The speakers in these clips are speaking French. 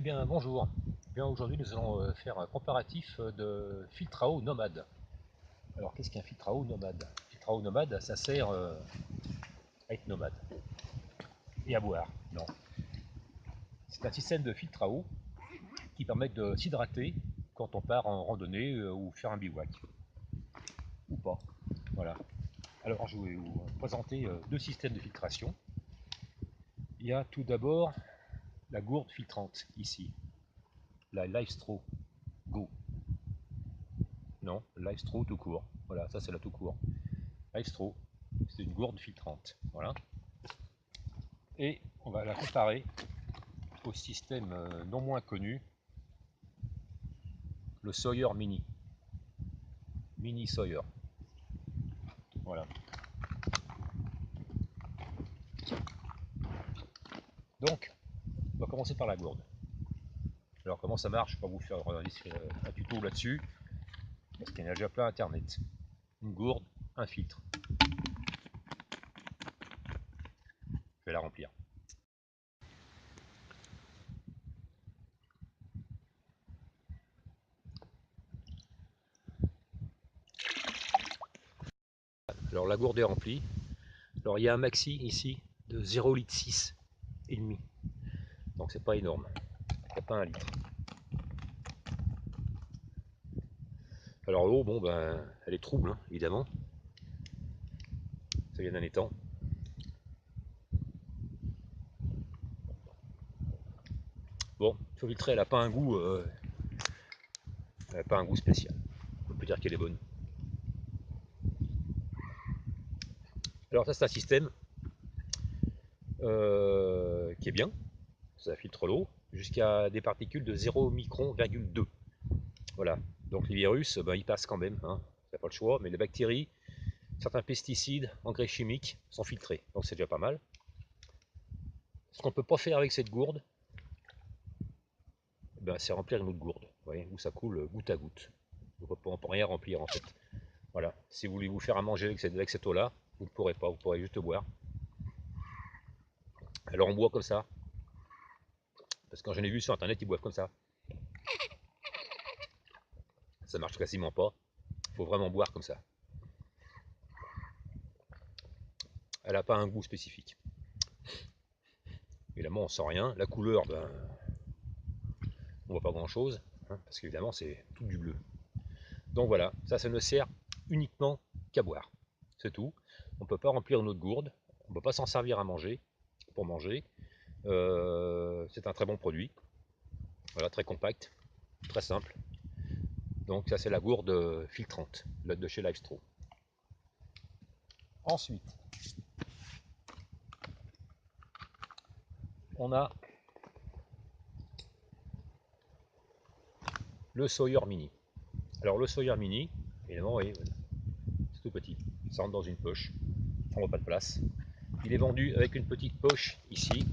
Eh bien bonjour, aujourd'hui nous allons faire un comparatif de filtre à eau nomade. Alors qu'est-ce qu'un filtre à eau nomade? Un filtre à eau nomade, ça sert à être nomade et à boire. Non. C'est un système de filtre à eau qui permet de s'hydrater quand on part en randonnée ou faire un bivouac. Ou pas. Voilà. Alors je vais vous présenter deux systèmes de filtration. Il y a tout d'abord la gourde filtrante ici, la LifeStraw Go. Non, LifeStraw tout court. Voilà, ça c'est la tout court. LifeStraw, c'est une gourde filtrante. Voilà. Et on va la comparer au système non moins connu, le Sawyer Mini. Mini Sawyer. Voilà. Donc, on va commencer par la gourde. Alors comment ça marche? Je vais pas vous faire un tuto là-dessus, parce qu'il y en a déjà plein internet. Une gourde, un filtre. Je vais la remplir. Alors la gourde est remplie. Alors il y a un maxi ici de 0,6 litre et demi. Donc c'est pas énorme. Il n'y a pas un litre. Alors l'eau, bon ben, elle est trouble, hein, évidemment. Ça vient d'un étang. Bon, il faut filtrer, elle n'a pas un goût, spécial. On peut dire qu'elle est bonne. Alors ça c'est un système qui est bien. Ça filtre l'eau jusqu'à des particules de 0 micron, 2. Voilà. Donc les virus, ben, ils passent quand même, hein. Il n'y a pas le choix, mais les bactéries, certains pesticides, engrais chimiques sont filtrés. Donc c'est déjà pas mal. Ce qu'on ne peut pas faire avec cette gourde, ben, c'est remplir une autre gourde. Vous voyez, où ça coule goutte à goutte. On ne peut rien remplir en fait. Voilà. Si vous voulez vous faire à manger avec cette eau-là, vous ne pourrez pas, vous pourrez juste boire. Alors on boit comme ça. Parce que quand j'en ai vu sur internet, ils boivent comme ça. Ça marche quasiment pas. Il faut vraiment boire comme ça. Elle n'a pas un goût spécifique. Évidemment, on sent rien. La couleur, ben, on voit pas grand chose, hein, parce qu'évidemment, c'est tout du bleu. Donc voilà, ça ne sert uniquement qu'à boire. C'est tout. On ne peut pas remplir une autre gourde. On ne peut pas s'en servir à manger, pour manger. C'est un très bon produit. Voilà, très compact, très simple. Donc ça, c'est la gourde filtrante de chez LifeStraw. Ensuite, on a le Sawyer Mini. Alors le Sawyer Mini, évidemment, oui, c'est tout petit. Ça rentre dans une poche. On voit pas de place. Il est vendu avec une petite poche ici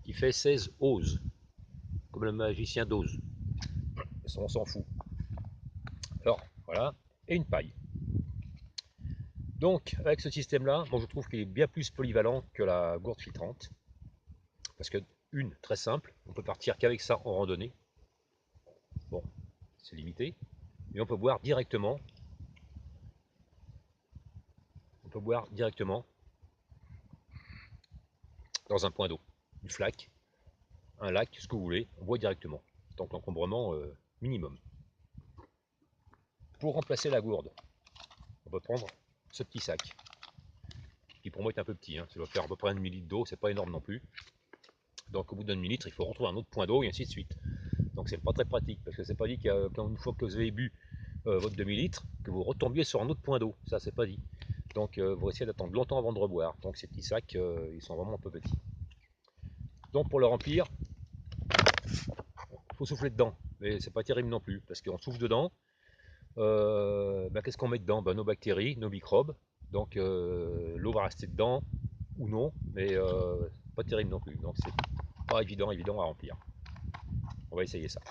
qui fait 16 oses, comme le magicien d'Oz. On s'en fout. Alors voilà, et une paille. Donc avec ce système-là, bon, je trouve qu'il est bien plus polyvalent que la gourde filtrante, parce que très simple, on peut partir qu'avec ça en randonnée. Bon, c'est limité, mais on peut boire directement. On peut boire directement dans un point d'eau, une flaque, un lac, ce que vous voulez, on boit directement. Donc l'encombrement minimum. Pour remplacer la gourde, on peut prendre ce petit sac, qui pour moi est un peu petit, hein. Ça doit faire à peu près 1 litre d'eau, c'est pas énorme non plus. Donc au bout d'un demi-litre, il faut retrouver un autre point d'eau et ainsi de suite. Donc c'est pas très pratique, parce que c'est pas dit qu'une fois que vous avez bu votre demi-litre, que vous retombiez sur un autre point d'eau. Ça, c'est pas dit. Donc vous essayez d'attendre longtemps avant de reboire. Donc ces petits sacs, ils sont vraiment un peu petits. Donc pour le remplir, il faut souffler dedans. Mais c'est pas terrible non plus, parce qu'on souffle dedans. Qu'est-ce qu'on met dedans? Nos bactéries, nos microbes. Donc l'eau va rester dedans, ou non, mais pas terrible non plus. Donc c'est pas évident à remplir. On va essayer ça.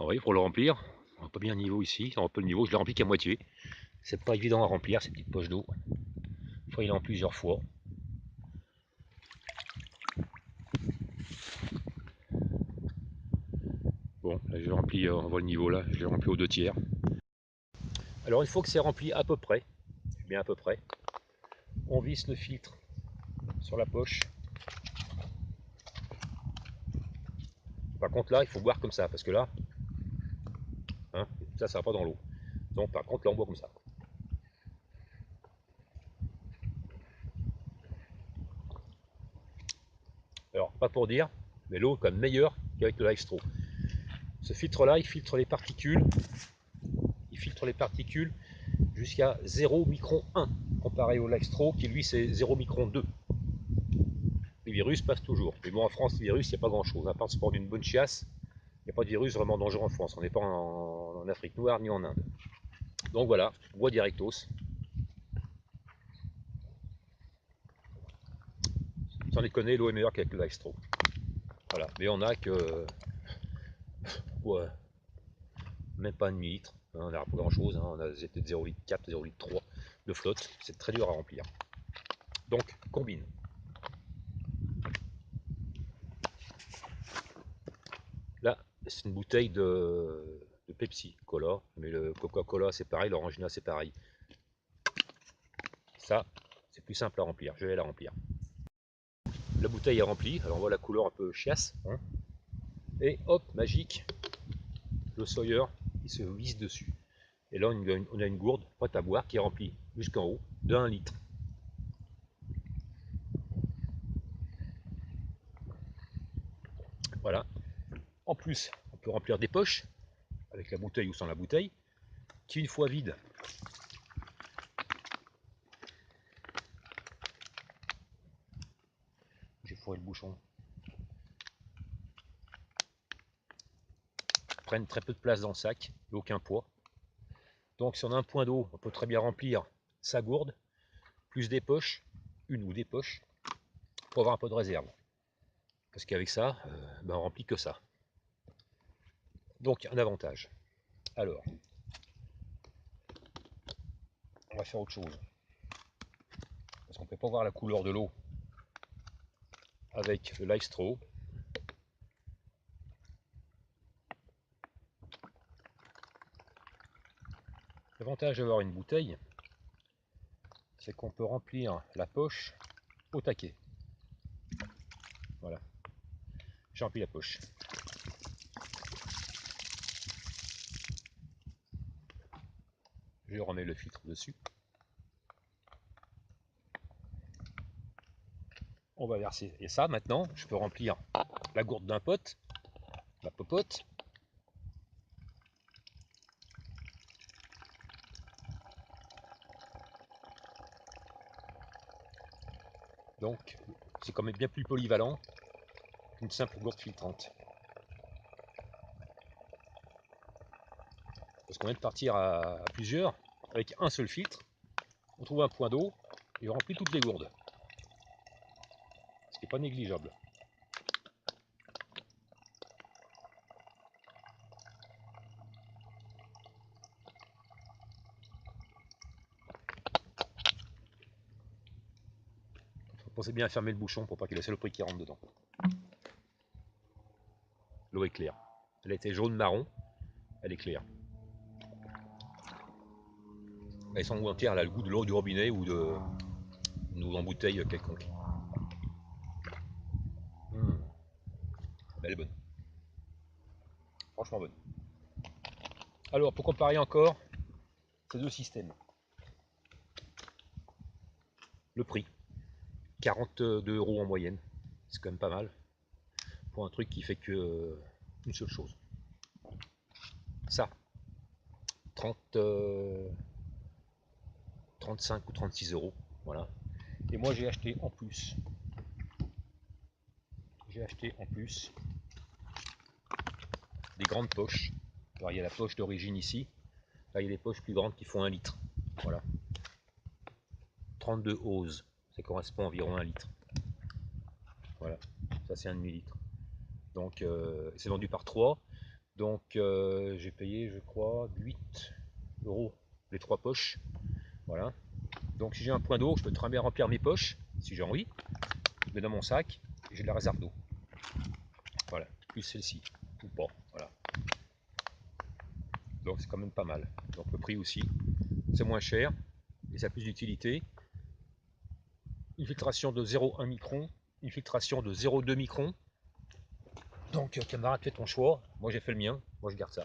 Oui, pour le remplir, on n'a pas bien le niveau ici, on a un peu le niveau, je l'ai rempli qu'à moitié. C'est pas évident à remplir ces petites poches d'eau. Il faut y aller en plusieurs fois. Bon, là j'ai rempli, on voit le niveau là, je l'ai rempli aux 2/3. Alors une fois que c'est rempli à peu près, bien à peu près, on visse le filtre sur la poche. Par contre là, il faut boire comme ça, parce que là, hein, ça va pas dans l'eau. Donc par contre là on boit comme ça. Alors pas pour dire, mais l'eau est quand même meilleure qu'avec le Live Straw. Ce filtre là, il filtre les particules. Il filtre les particules jusqu'à 0 micron 1, comparé au Live Straw qui lui c'est 0 micron 2. Les virus passent toujours. Mais bon, en France, les virus, il n'y a pas grand-chose. À part se prendre une bonne chiasse, il n'y a pas de virus vraiment dangereux en France. On n'est pas en Afrique noire ni en Inde. Donc voilà, bois directos. Sans déconner, l'eau est meilleure qu'avec le Live Straw. Voilà, mais on a que... Ouais, même pas un demi-litre. Hein, on n'a pas grand-chose. Hein, on a peut-être 0,4 litre, 0,3 litre de flotte. C'est très dur à remplir. Donc, combine. Là, c'est une bouteille de Pepsi Cola, mais le Coca-Cola c'est pareil, l'Orangina c'est pareil. Ça, c'est plus simple à remplir, je vais la remplir. La bouteille est remplie, alors on voit la couleur un peu chiasse, hein. Et hop, magique, le Sawyer qui se visse dessus. Et là on a une gourde prête à boire qui est remplie jusqu'en haut de 1 litre. Voilà. En plus, on peut remplir des poches, avec la bouteille ou sans la bouteille, qui une fois vide, j'ai fourré le bouchon, prennent très peu de place dans le sac, et aucun poids. Donc si on a un point d'eau, on peut très bien remplir sa gourde, plus des poches, une ou des poches, pour avoir un peu de réserve. Parce qu'avec ça, ben on remplit que ça. Donc un avantage. Alors, on va faire autre chose. Parce qu'on ne peut pas voir la couleur de l'eau avec le Live Straw. L'avantage d'avoir une bouteille, c'est qu'on peut remplir la poche au taquet. Voilà. J'ai rempli la poche. Je remets le filtre dessus. On va verser. Et ça, maintenant, je peux remplir la gourde d'un pote, la popote. Donc, c'est quand même bien plus polyvalent qu'une simple gourde filtrante. Parce qu'on vient de partir à plusieurs, avec un seul filtre, on trouve un point d'eau et on remplit toutes les gourdes. Ce qui n'est pas négligeable. Pensez bien à fermer le bouchon pour pas qu'il y ait la saloperie qui rentre dedans. L'eau est claire. Elle était jaune-marron, elle est claire. Elle sent entière, elle a le goût de l'eau du robinet ou en bouteille quelconque. Elle est bonne. Franchement bonne. Alors, pour comparer encore ces deux systèmes. Le prix, 42 € en moyenne. C'est quand même pas mal pour un truc qui fait que une seule chose. Ça, 30, 35 ou 36 €. Voilà. Et moi j'ai acheté en plus. J'ai acheté en plus des grandes poches. Alors il y a la poche d'origine ici. Là il y a des poches plus grandes qui font 1 litre. Voilà. 32 oses. Ça correspond à environ 1 litre. Voilà. Ça c'est un demi-litre. Donc c'est vendu par 3. Donc j'ai payé, je crois, 8 € les 3 poches. Voilà. Donc si j'ai un point d'eau, je peux très bien remplir mes poches, si j'ai envie. Je mets dans mon sac et j'ai de la réserve d'eau. Voilà, plus celle-ci, ou pas. Voilà. Donc c'est quand même pas mal. Donc le prix aussi, c'est moins cher et ça a plus d'utilité. Une filtration de 0,1 micron, une filtration de 0,2 micron. Donc camarade, fais ton choix. Moi j'ai fait le mien, moi je garde ça.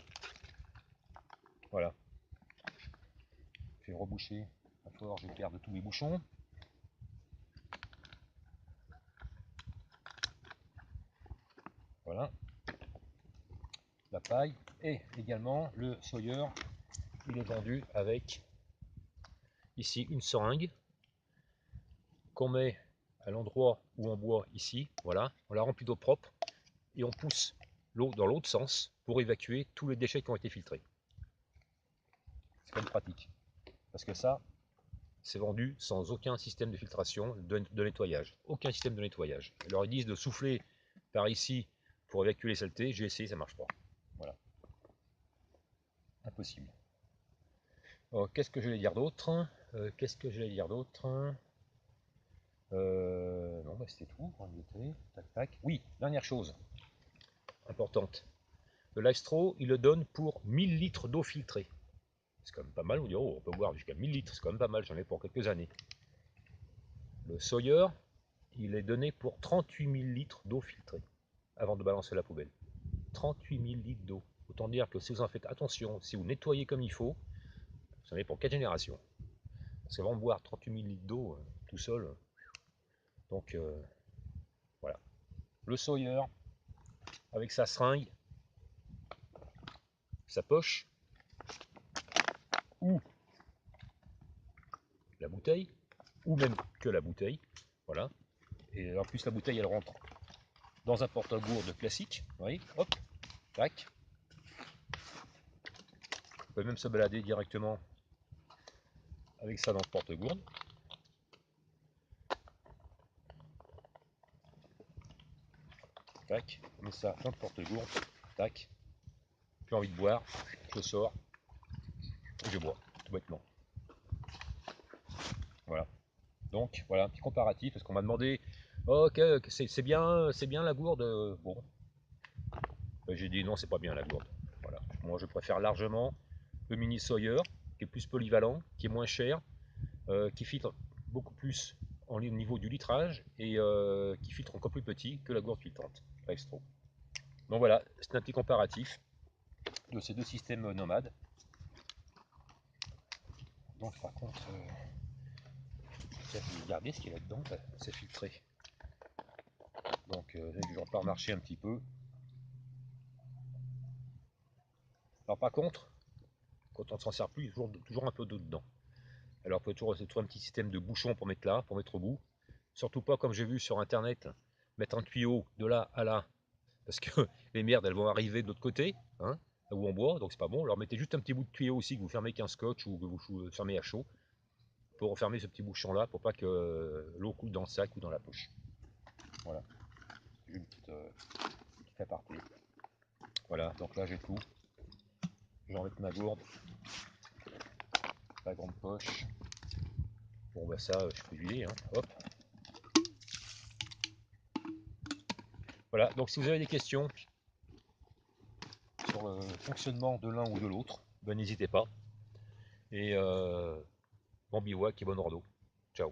Voilà. Je vais reboucher. Il va falloir que je garde tous mes bouchons. Voilà. La paille et également le Sawyer. Il est vendu avec ici une seringue qu'on met à l'endroit où on boit ici. Voilà. On la remplit d'eau propre et on pousse l'eau dans l'autre sens pour évacuer tous les déchets qui ont été filtrés. C'est quand même pratique. Parce que ça, c'est vendu sans aucun système de filtration, de nettoyage. Aucun système de nettoyage. Alors ils disent de souffler par ici pour évacuer les saletés. J'ai essayé, ça marche pas. Voilà. Impossible. Qu'est-ce que je vais dire d'autre? Non, bah c'était tout. Tac, tac. Oui, dernière chose importante. Le Lifestro, il le donne pour 1000 litres d'eau filtrée. C'est quand même pas mal. On dit, oh, on peut boire jusqu'à 1000 litres. C'est quand même pas mal. J'en ai pour quelques années. Le Sawyer, il est donné pour 38 000 litres d'eau filtrée avant de balancer la poubelle. 38 000 litres d'eau. Autant dire que si vous en faites attention, si vous nettoyez comme il faut, vous en avez pour 4 générations. Parce qu'avant de boire 38 000 litres d'eau tout seul, donc voilà. Le Sawyer, avec sa seringue, sa poche, ou la bouteille, ou même que la bouteille, voilà. Et en plus la bouteille elle rentre dans un porte-gourde classique, vous voyez, hop, tac. On peut même se balader directement avec ça dans le porte-gourde. Tac, on met ça dans le porte-gourde, tac. J'ai envie de boire, je sors et je bois, tout bêtement. Voilà. Donc voilà un petit comparatif parce qu'on m'a demandé oh, ok, c'est bien la gourde. Bon, j'ai dit non, c'est pas bien la gourde. Voilà. Moi je préfère largement le mini Sawyer qui est plus polyvalent, qui est moins cher, qui filtre beaucoup plus au niveau du litrage et qui filtre encore plus petit que la gourde filtrante Lifestro. Donc voilà, c'est un petit comparatif de ces deux systèmes nomades. Donc par contre, je vais regarder ce qu'il y a là-dedans, c'est filtré. Donc je vais pas remarcher un petit peu. Alors par contre, quand on ne s'en sert plus, il y a toujours un peu d'eau dedans. Alors il faut toujours un petit système de bouchon pour mettre là, pour mettre au bout. Surtout pas comme j'ai vu sur internet, mettre un tuyau de là à là, parce que les merdes elles vont arriver de l'autre côté, hein, là où on boit, donc c'est pas bon. Alors mettez juste un petit bout de tuyau aussi que vous fermez avec un scotch ou que vous fermez à chaud, pour refermer ce petit bouchon là, pour pas que l'eau coule dans le sac ou dans la poche. Voilà, j'ai une petite aparté. Voilà, donc là j'ai tout. J'enlève ma gourde, la grande poche. Bon bah ça, je peux l'huiler, hein. Hop. Voilà, donc si vous avez des questions sur le fonctionnement de l'un ou de l'autre, ben n'hésitez pas. Et bon bivouac et bonne rando. Ciao.